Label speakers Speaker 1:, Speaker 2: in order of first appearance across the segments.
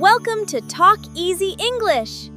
Speaker 1: Welcome to Talk Easy English.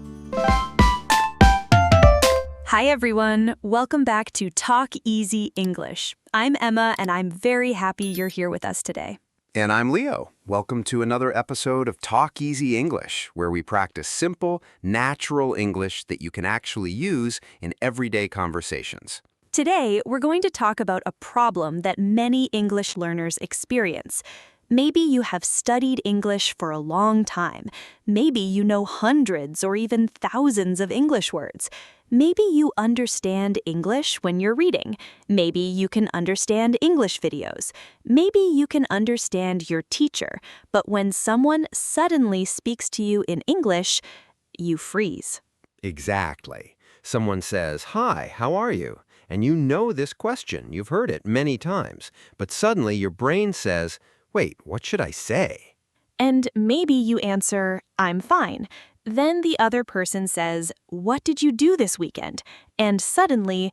Speaker 2: Hi everyone, welcome back to Talk Easy English. I'm Emma and I'm very happy you're here with us today.
Speaker 3: And I'm Leo. Welcome to another episode of Talk Easy English, where we practice simple, natural English that you can actually use in everyday conversations.
Speaker 2: Today, we're going to talk about a problem that many English learners experience. Maybe you have studied English for a long time. Maybe you know hundreds or even thousands of English words. Maybe you understand English when you're reading. Maybe you can understand English videos. Maybe you can understand your teacher. But when someone suddenly speaks to you in English, you freeze.
Speaker 3: Exactly. Someone says, "Hi, how are you?" And you know this question. You've heard it many times. But suddenly your brain says, "Wait, what should I say?"
Speaker 2: And maybe you answer, "I'm fine." Then the other person says, "What did you do this weekend?" And suddenly,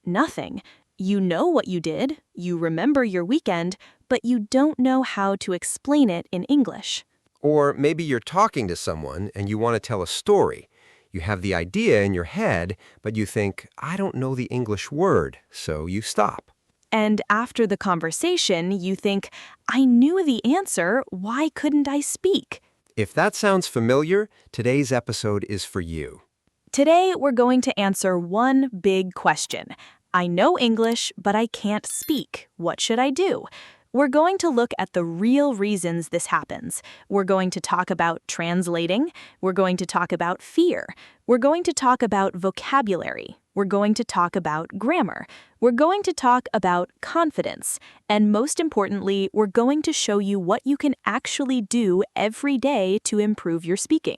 Speaker 2: nothing. You know what you did, you remember your weekend, but you don't know how to explain it in English.
Speaker 3: Or maybe you're talking to someone and you want to tell a story. You have the idea in your head, but you think, "I don't know the English word," so you stop.
Speaker 2: And after the conversation, you think, "I knew the answer, why couldn't I speak?"
Speaker 3: If that sounds familiar, today's episode is for you.
Speaker 2: Today, we're going to answer one big question. I know English, but I can't speak. What should I do? We're going to look at the real reasons this happens. We're going to talk about translating. We're going to talk about fear. We're going to talk about vocabulary. We're going to talk about grammar. We're going to talk about confidence. And most importantly, we're going to show you what you can actually do every day to improve your speaking.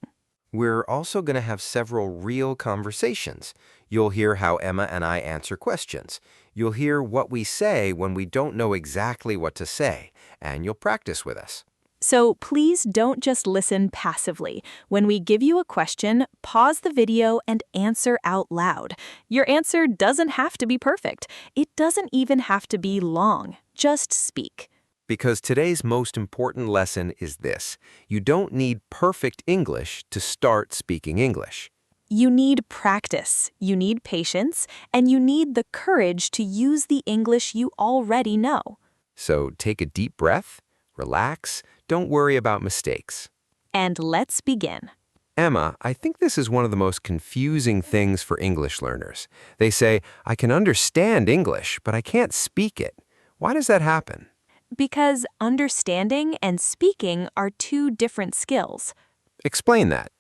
Speaker 3: We're also going to have several real conversations. You'll hear how Emma and I answer questions. You'll hear what we say when we don't know exactly what to say, and you'll practice with us.
Speaker 2: So please don't just listen passively. When we give you a question, pause the video and answer out loud. Your answer doesn't have to be perfect. It doesn't even have to be long. Just speak.
Speaker 3: Because today's most important lesson is this: you don't need perfect English to start speaking English.
Speaker 2: You need practice, you need patience, and you need the courage to use the English you already know.
Speaker 3: So take a deep breath, relax, don't worry about mistakes.
Speaker 2: And let's begin.
Speaker 3: Emma, I think this is one of the most confusing things for English learners. They say, "I can understand English, but I can't speak it." Why does that happen?
Speaker 2: Because understanding and speaking are two different skills.
Speaker 3: Explain that.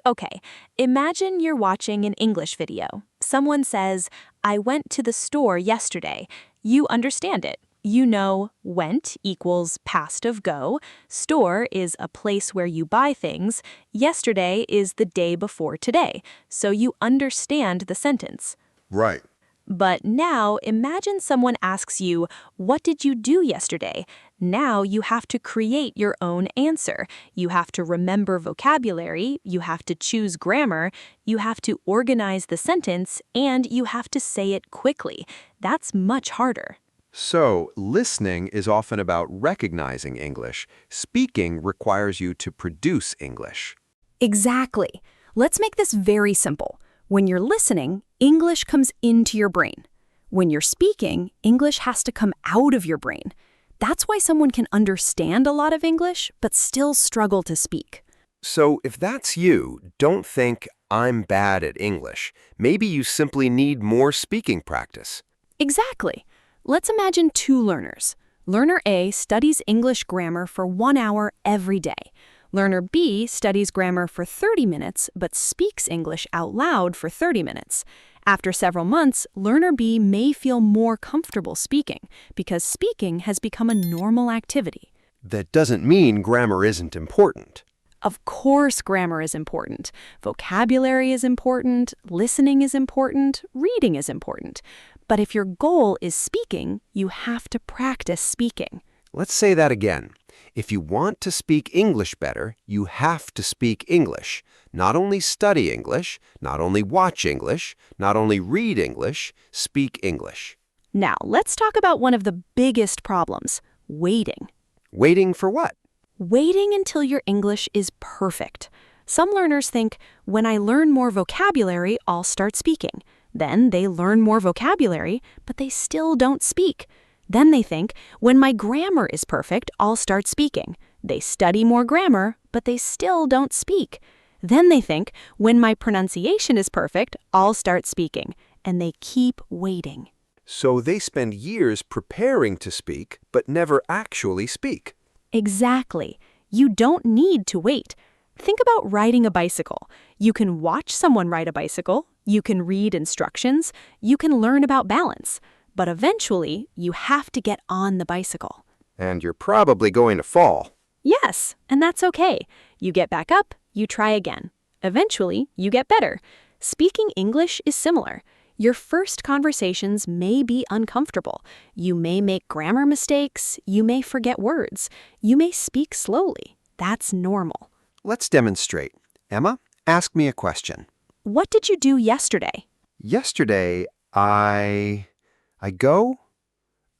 Speaker 2: Okay, imagine you're watching an English video. Someone says, "I went to the store yesterday." You understand it. You know went equals past of go, store is a place where you buy things, yesterday is the day before today, so you understand the sentence.
Speaker 3: Right.
Speaker 2: But now imagine someone asks you, "What did you do yesterday?" Now you have to create your own answer. You have to remember vocabulary, you have to choose grammar, you have to organize the sentence, and you have to say it quickly. That's much harder.
Speaker 3: So, listening is often about recognizing English. Speaking requires you to produce English.
Speaker 4: Exactly. Let's make this very simple. When you're listening, English comes into your brain. When you're speaking, English has to come out of your brain. That's why someone can understand a lot of English, but still struggle to speak.
Speaker 3: So, if that's you, don't think, "I'm bad at English." Maybe you simply need more speaking practice.
Speaker 4: Exactly. Let's imagine two learners. Learner A studies English grammar for 1 hour every day. Learner B studies grammar for 30 minutes, but speaks English out loud for 30 minutes. After several months, Learner B may feel more comfortable speaking because speaking has become a normal activity.
Speaker 3: That doesn't mean grammar isn't important.
Speaker 4: Of course, grammar is important. Vocabulary is important, listening is important, reading is important. But if your goal is speaking, you have to practice speaking.
Speaker 3: Let's say that again. If you want to speak English better, you have to speak English. Not only study English, not only watch English, not only read English, speak English.
Speaker 4: Now, let's talk about one of the biggest problems, waiting.
Speaker 3: Waiting for what?
Speaker 4: Waiting until your English is perfect. Some learners think, when I learn more vocabulary, I'll start speaking. Then they learn more vocabulary, but they still don't speak. Then they think, when my grammar is perfect, I'll start speaking. They study more grammar, but they still don't speak. Then they think, when my pronunciation is perfect, I'll start speaking. And they keep waiting.
Speaker 3: So they spend years preparing to speak, but never actually speak.
Speaker 4: Exactly. You don't need to wait. Think about riding a bicycle. You can watch someone ride a bicycle, you can read instructions, you can learn about balance. But eventually, you have to get on the bicycle.
Speaker 3: And you're probably going to fall.
Speaker 4: Yes, and that's okay. You get back up, you try again. Eventually, you get better. Speaking English is similar. Your first conversations may be uncomfortable. You may make grammar mistakes. You may forget words. You may speak slowly. That's normal.
Speaker 3: Let's demonstrate. Emma, ask me a question.
Speaker 4: What did you do yesterday?
Speaker 3: Yesterday, I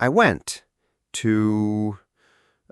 Speaker 3: went to,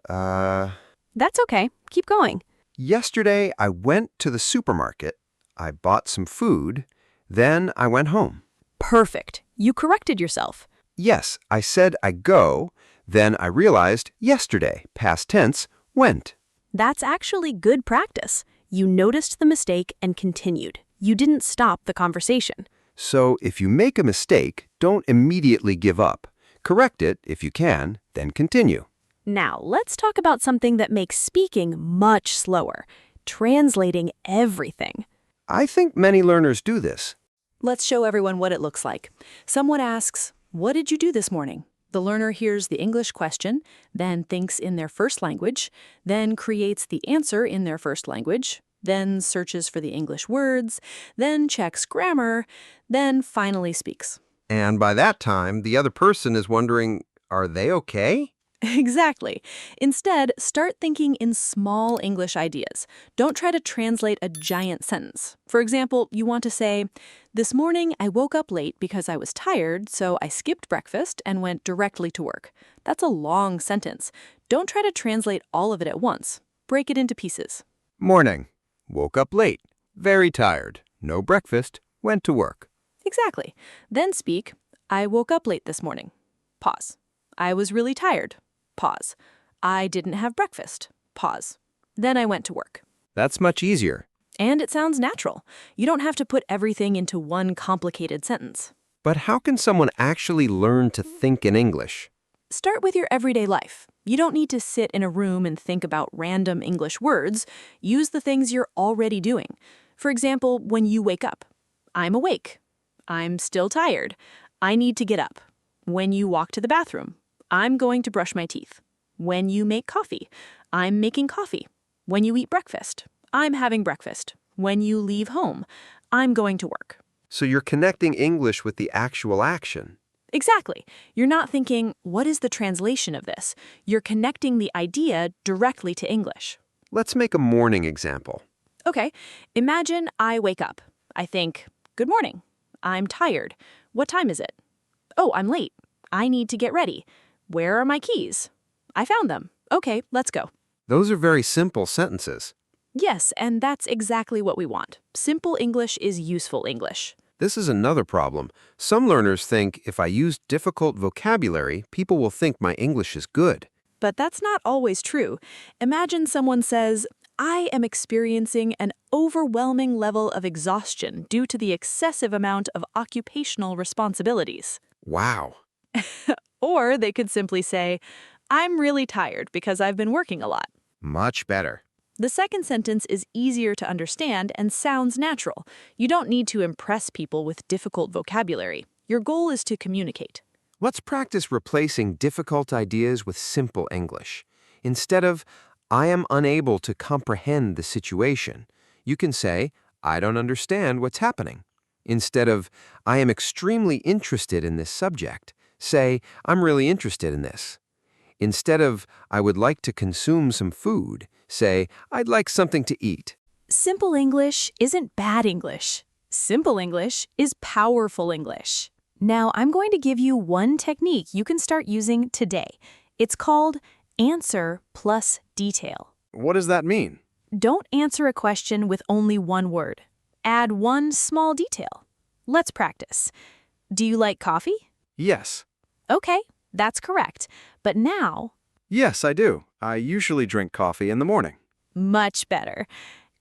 Speaker 4: That's okay. Keep going.
Speaker 3: Yesterday, I went to the supermarket. I bought some food. Then I went home.
Speaker 4: Perfect. You corrected yourself.
Speaker 3: Yes, I said I go. Then I realized yesterday, past tense, went.
Speaker 4: That's actually good practice. You noticed the mistake and continued. You didn't stop the conversation.
Speaker 3: So if you make a mistake, don't immediately give up. Correct it if you can, then continue.
Speaker 4: Now, let's talk about something that makes speaking much slower. Translating everything.
Speaker 3: I think many learners do this.
Speaker 5: Let's show everyone what it looks like. Someone asks, "What did you do this morning?" The learner hears the English question, then thinks in their first language, then creates the answer in their first language, then searches for the English words, then checks grammar, then finally speaks.
Speaker 3: And by that time, the other person is wondering, are they okay?
Speaker 5: Exactly. Instead, start thinking in small English ideas. Don't try to translate a giant sentence. For example, you want to say, "This morning I woke up late because I was tired, so I skipped breakfast and went directly to work." That's a long sentence. Don't try to translate all of it at once. Break it into pieces.
Speaker 3: Morning. Woke up late. Very tired. No breakfast. Went to work.
Speaker 5: Exactly. Then speak, "I woke up late this morning." Pause. "I was really tired." Pause. "I didn't have breakfast." Pause. "Then I went to work."
Speaker 3: That's much easier.
Speaker 5: And it sounds natural. You don't have to put everything into one complicated sentence.
Speaker 3: But how can someone actually learn to think in English?
Speaker 5: Start with your everyday life. You don't need to sit in a room and think about random English words. Use the things you're already doing. For example, when you wake up. "I'm awake." "I'm still tired." "I need to get up." When you walk to the bathroom. "I'm going to brush my teeth." When you make coffee. "I'm making coffee." When you eat breakfast. "I'm having breakfast." When you leave home. "I'm going to work."
Speaker 3: So you're connecting English with the actual action.
Speaker 5: Exactly. You're not thinking, "What is the translation of this?" You're connecting the idea directly to English.
Speaker 3: Let's make a morning example.
Speaker 5: Okay, imagine I wake up. I think, "Good morning. I'm tired. What time is it?" "Oh, I'm late. I need to get ready. Where are my keys?" "I found them." "Okay, let's go."
Speaker 3: Those are very simple sentences.
Speaker 5: Yes, and that's exactly what we want. Simple English is useful English.
Speaker 3: This is another problem. Some learners think if I use difficult vocabulary, people will think my English is good.
Speaker 5: But that's not always true. Imagine someone says, "I am experiencing an overwhelming level of exhaustion due to the excessive amount of occupational responsibilities."
Speaker 3: Wow.
Speaker 5: Or they could simply say, "I'm really tired because I've been working a lot."
Speaker 3: Much better.
Speaker 5: The second sentence is easier to understand and sounds natural. You don't need to impress people with difficult vocabulary. Your goal is to communicate.
Speaker 3: Let's practice replacing difficult ideas with simple English. Instead of, I am unable to comprehend the situation, you can say, I don't understand what's happening. Instead of, I am extremely interested in this subject, say, I'm really interested in this. Instead of, I would like to consume some food, say, I'd like something to eat.
Speaker 4: Simple English isn't bad English. Simple English is powerful English. Now, I'm going to give you one technique you can start using today. It's called answer plus detail.
Speaker 6: What does that mean?
Speaker 2: Don't answer a question with only one word. Add one small detail. Let's practice. Do you like coffee?
Speaker 6: Yes.
Speaker 2: Okay, that's correct. But now,
Speaker 6: Yes, I do. I usually drink coffee in the morning.
Speaker 2: much better.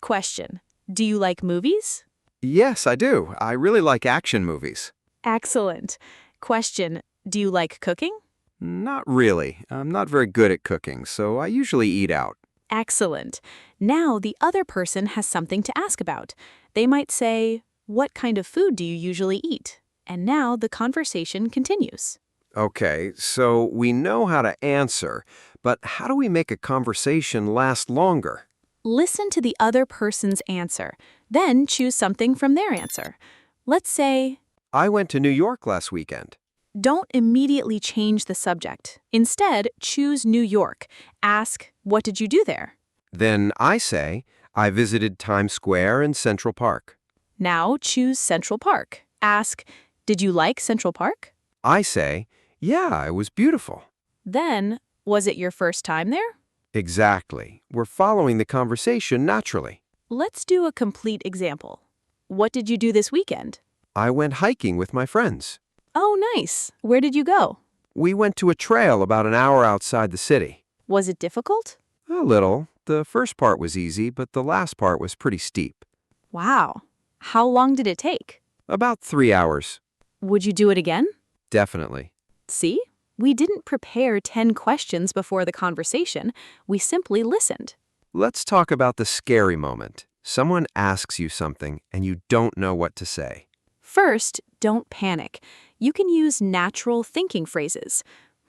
Speaker 2: Question. Do you like movies?
Speaker 6: Yes, I do. I really like action movies.
Speaker 2: Excellent. Question. Do you like cooking?
Speaker 6: Not really. I'm not very good at cooking, so I usually eat out.
Speaker 2: Excellent. Now the other person has something to ask about. They might say, "What kind of food do you usually eat?" And now the conversation continues.
Speaker 3: Okay, so we know how to answer, but how do we make a conversation last longer?
Speaker 2: Listen to the other person's answer, then choose something from their answer. Let's say,
Speaker 3: I went to New York last weekend.
Speaker 2: don't immediately change the subject. Instead, choose New York. Ask, "What did you do there?"
Speaker 3: Then I say, I visited Times Square and Central Park.
Speaker 2: Now choose Central Park. Ask, "Did you like Central Park?"
Speaker 3: I say, yeah, it was beautiful.
Speaker 2: Then, "Was it your first time there?"
Speaker 3: Exactly. We're following the conversation naturally.
Speaker 2: Let's do a complete example. What did you do this weekend?
Speaker 3: I went hiking with my friends.
Speaker 2: Oh, nice. Where did you go?
Speaker 3: We went to a trail about an hour outside the city.
Speaker 2: Was it difficult?
Speaker 3: A little. The first part was easy, but the last part was pretty steep.
Speaker 2: Wow. How long did it take?
Speaker 3: About 3 hours.
Speaker 2: Would you do it again?
Speaker 3: Definitely.
Speaker 2: See? We didn't prepare 10 questions before the conversation. We simply listened.
Speaker 3: Let's talk about the scary moment. Someone asks you something and you don't know what to say.
Speaker 2: First, don't panic. You can use natural thinking phrases.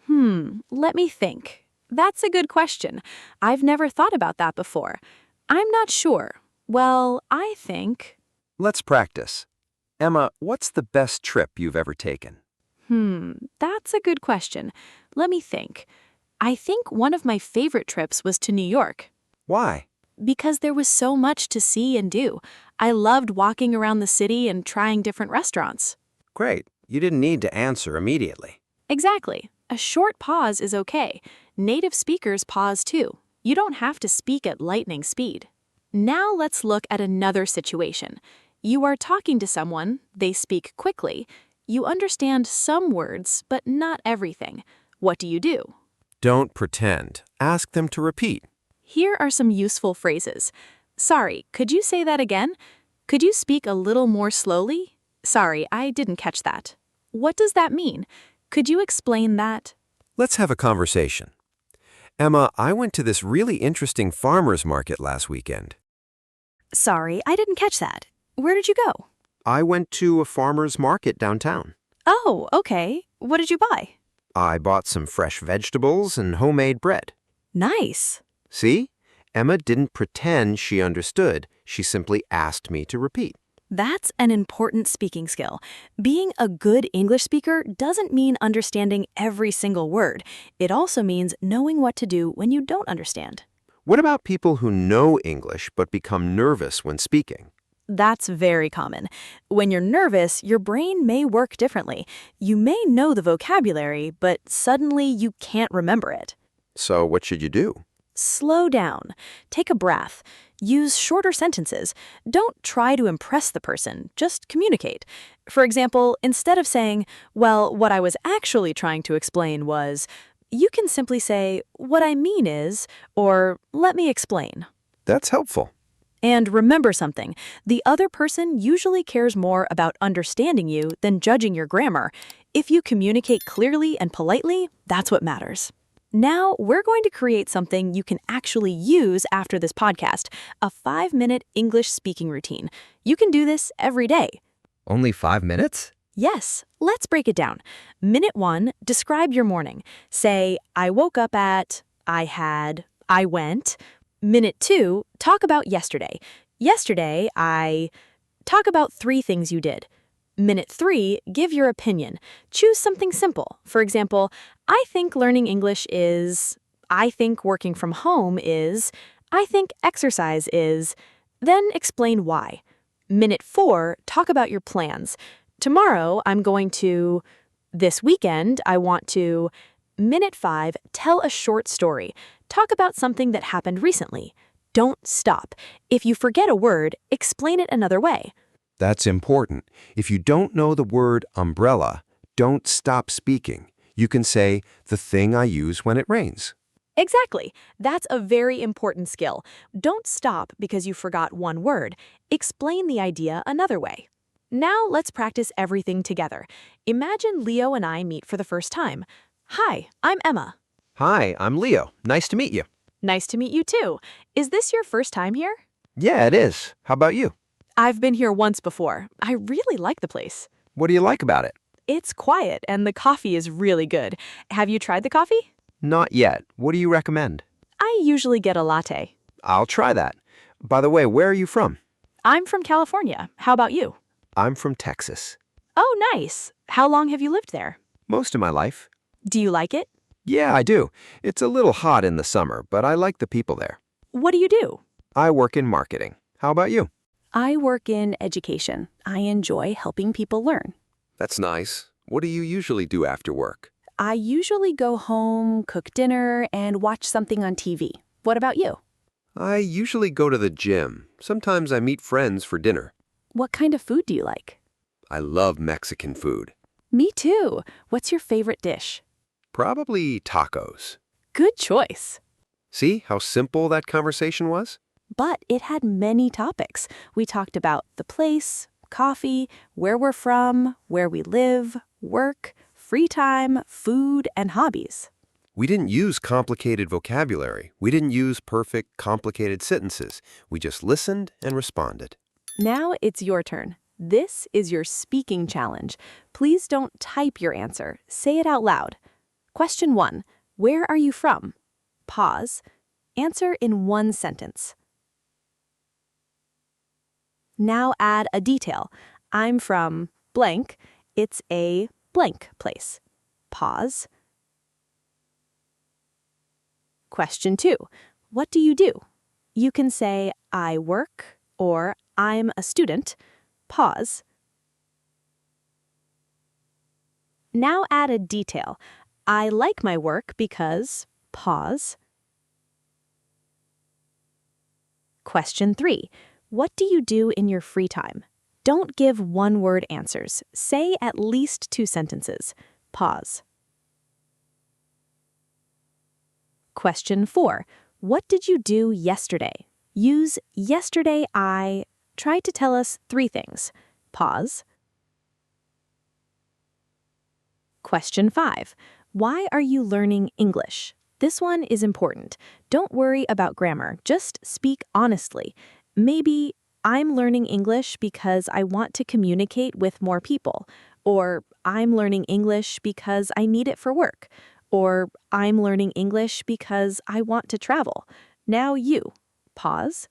Speaker 2: Let me think. That's a good question. I've never thought about that before. I'm not sure. Well, I think...
Speaker 3: Let's practice. Emma, what's the best trip you've ever taken?
Speaker 2: That's a good question. Let me think. I think one of my favorite trips was to New York.
Speaker 3: Why?
Speaker 2: Because there was so much to see and do. I loved walking around the city and trying different restaurants.
Speaker 3: Great. You didn't need to answer immediately.
Speaker 2: Exactly. A short pause is okay. Native speakers pause too. You don't have to speak at lightning speed. Now let's look at another situation. You are talking to someone, they speak quickly. You understand some words, but not everything. What do you do?
Speaker 3: Don't pretend. Ask them to repeat.
Speaker 2: Here are some useful phrases. Sorry, could you say that again? Could you speak a little more slowly? Sorry, I didn't catch that. What does that mean? Could you explain that?
Speaker 3: Let's have a conversation. Emma, I went to this really interesting farmer's market last weekend.
Speaker 4: Sorry, I didn't catch that. Where did you go?
Speaker 3: I went to a farmer's market downtown.
Speaker 4: Oh, okay. What did you buy?
Speaker 3: I bought some fresh vegetables and homemade bread.
Speaker 4: Nice.
Speaker 3: See? Emma didn't pretend she understood. She simply asked me to repeat.
Speaker 4: That's an important speaking skill. Being a good English speaker doesn't mean understanding every single word. It also means knowing what to do when you don't understand.
Speaker 3: What about people who know English but become nervous when speaking?
Speaker 4: That's very common. When you're nervous, your brain may work differently. You may know the vocabulary, but suddenly you can't remember it.
Speaker 3: So what should you do?
Speaker 4: Slow down. Take a breath. Use shorter sentences. Don't try to impress the person. Just communicate. For example, instead of saying, "Well, what I was actually trying to explain was," you can simply say, "What I mean is," or "Let me explain."
Speaker 3: That's helpful.
Speaker 4: And remember something, the other person usually cares more about understanding you than judging your grammar. If you communicate clearly and politely, that's what matters. Now, we're going to create something you can actually use after this podcast, a 5-minute English speaking routine. You can do this every day.
Speaker 3: Only 5 minutes?
Speaker 4: Yes, let's break it down. Minute 1, describe your morning. Say, I woke up at, I had, I went. Minute 2, talk about yesterday. Yesterday, I... Talk about 3 things you did. Minute 3, give your opinion. Choose something simple. For example, I think learning English is, I think working from home is, I think exercise is. Then explain why. Minute 4, talk about your plans. Tomorrow, I'm going to, this weekend, I want to. Minute 5, tell a short story.
Speaker 5: Talk about something that happened recently. Don't stop. If you forget a word, explain it another way.
Speaker 3: That's important. If you don't know the word umbrella, don't stop speaking. You can say, the thing I use when it rains.
Speaker 5: Exactly. That's a very important skill. Don't stop because you forgot one word. Explain the idea another way. Now let's practice everything together. Imagine Leo and I meet for the first time. Hi, I'm Emma.
Speaker 6: Hi, I'm Leo. Nice to meet you.
Speaker 5: Nice to meet you too. Is this your first time here?
Speaker 6: Yeah, it is. How about you?
Speaker 5: I've been here once before. I really like the place.
Speaker 6: What do you like about it?
Speaker 5: It's quiet and the coffee is really good. Have you tried the coffee?
Speaker 6: Not yet. What do you recommend?
Speaker 5: I usually get a latte.
Speaker 6: I'll try that. By the way, where are you from?
Speaker 5: I'm from California. How about you?
Speaker 6: I'm from Texas.
Speaker 5: Oh, nice. How long have you lived there?
Speaker 6: Most of my life.
Speaker 5: Do you like it?
Speaker 6: Yeah, I do. It's a little hot in the summer, but I like the people there.
Speaker 5: What do you do?
Speaker 6: I work in marketing. How about you?
Speaker 4: I work in education. I enjoy helping people learn.
Speaker 3: That's nice. What do you usually do after work?
Speaker 4: I usually go home, cook dinner, and watch something on TV. What about you?
Speaker 3: I usually go to the gym. Sometimes I meet friends for dinner.
Speaker 4: What kind of food do you like?
Speaker 3: I love Mexican food.
Speaker 4: Me too. What's your favorite dish?
Speaker 3: Probably tacos.
Speaker 5: Good choice.
Speaker 3: See how simple that conversation was?
Speaker 4: But it had many topics. We talked about the place, coffee, where we're from, where we live, work, free time, food, and hobbies.
Speaker 3: We didn't use complicated vocabulary. We didn't use perfect, complicated sentences. We just listened and responded.
Speaker 5: Now it's your turn. This is your speaking challenge. Please don't type your answer. Say it out loud. Question 1. Where are you from? Pause. Answer in one sentence. Now add a detail. I'm from blank. It's a blank place. Pause. Question 2. What do you do? You can say, I work, or I'm a student. Pause. Now add a detail. I like my work because, pause. Question 3. What do you do in your free time? Don't give one-word answers. Say at least 2 sentences. Pause. Question 4. What did you do yesterday? Use yesterday I. Try to tell us 3 things. Pause. Question 5. Why are you learning English? This one is important. Don't worry about grammar. Just speak honestly. Maybe, I'm learning English because I want to communicate with more people. Or, I'm learning English because I need it for work. Or, I'm learning English because I want to travel. Now you. Pause.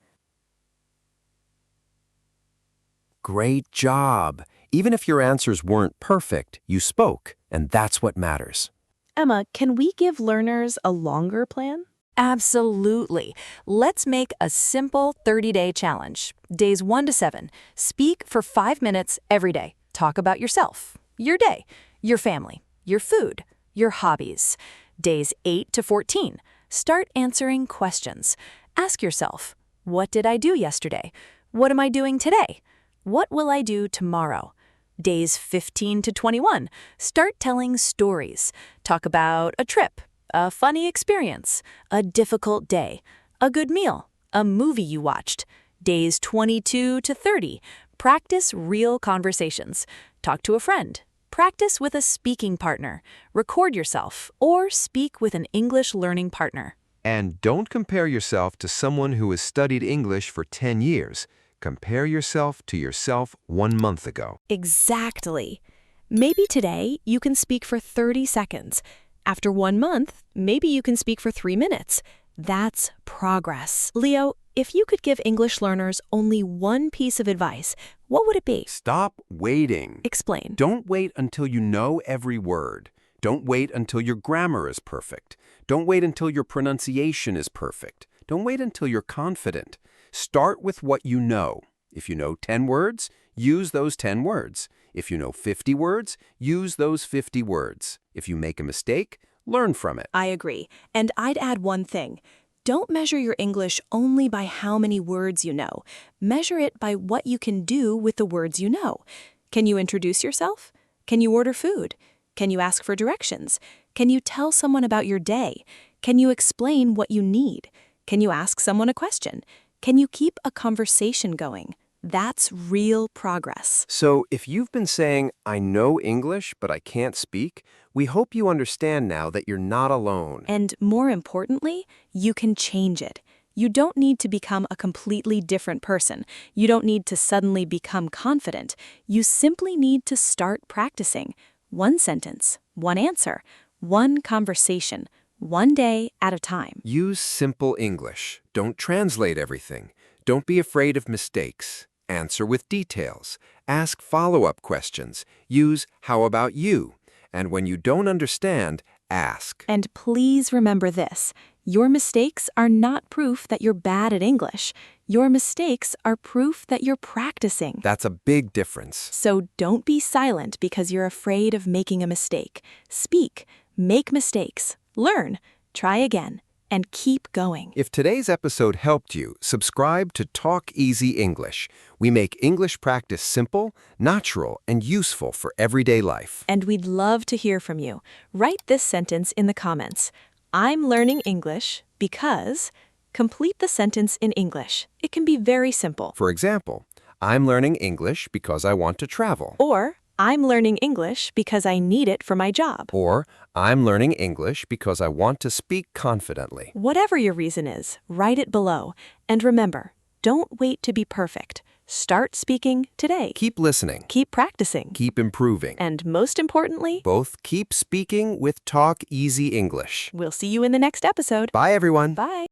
Speaker 3: Great job. Even if your answers weren't perfect, you spoke, and that's what matters.
Speaker 5: Emma, can we give learners a longer plan?
Speaker 7: Absolutely. Let's make a simple 30-day challenge. Days 1 to 7. Speak for 5 minutes every day. Talk about yourself, your day, your family, your food, your hobbies. Days 8 to 14. Start answering questions. Ask yourself, what did I do yesterday? What am I doing today? What will I do tomorrow? Days 15 to 21. Start telling stories. Talk about a trip, a funny experience, a difficult day, a good meal, a movie you watched. Days 22 to 30. Practice real conversations. Talk to a friend. Practice with a speaking partner. Record yourself or speak with an English learning partner.
Speaker 3: And don't compare yourself to someone who has studied English for 10 years. Compare yourself to yourself 1 month ago.
Speaker 4: Exactly. Maybe today you can speak for 30 seconds. After 1 month, maybe you can speak for 3 minutes. That's progress. Leo, if you could give English learners only one piece of advice, what would it be?
Speaker 3: Stop waiting.
Speaker 4: Explain.
Speaker 3: Don't wait until you know every word. Don't wait until your grammar is perfect. Don't wait until your pronunciation is perfect. Don't wait until you're confident. Start with what you know. If you know 10 words, use those 10 words. If you know 50 words, use those 50 words. If you make a mistake, Learn from it.
Speaker 2: I agree. And I'd add one thing. Don't measure your English only by how many words you know. Measure it by what you can do with the words you know. Can you introduce yourself? Can you order food? Can you ask for directions? Can you tell someone about your day? Can you explain what you need? Can you ask someone a question? Can you keep a conversation going? That's real progress.
Speaker 3: So if you've been saying, I know English, but I can't speak, we hope you understand now that you're not alone.
Speaker 2: And more importantly, you can change it. You don't need to become a completely different person. You don't need to suddenly become confident. You simply need to start practicing. One sentence, one answer, one conversation, one day at a time.
Speaker 3: Use simple English. Don't translate everything. Don't be afraid of mistakes. Answer with details. Ask follow-up questions. Use how about you? And when you don't understand, ask.
Speaker 2: And please remember this. Your mistakes are not proof that you're bad at English. Your mistakes are proof that you're practicing.
Speaker 3: That's a big difference.
Speaker 2: So don't be silent because you're afraid of making a mistake. Speak, make mistakes, learn, try again, and keep going.
Speaker 3: If today's episode helped you, subscribe to Talk Easy English. We make English practice simple, natural, and useful for everyday life.
Speaker 2: And we'd love to hear from you. Write this sentence in the comments. I'm learning English because... Complete the sentence in English. It can be very simple.
Speaker 3: For example, I'm learning English because I want to travel.
Speaker 2: Or, I'm learning English because I need it for my job.
Speaker 3: Or, I'm learning English because I want to speak confidently.
Speaker 2: Whatever your reason is, write it below. And remember, don't wait to be perfect. Start speaking today.
Speaker 3: Keep listening.
Speaker 2: Keep practicing.
Speaker 3: Keep improving.
Speaker 2: And most importantly,
Speaker 3: both keep speaking with Talk Easy English.
Speaker 2: we'll see you in the next episode.
Speaker 3: Bye, everyone.
Speaker 2: Bye.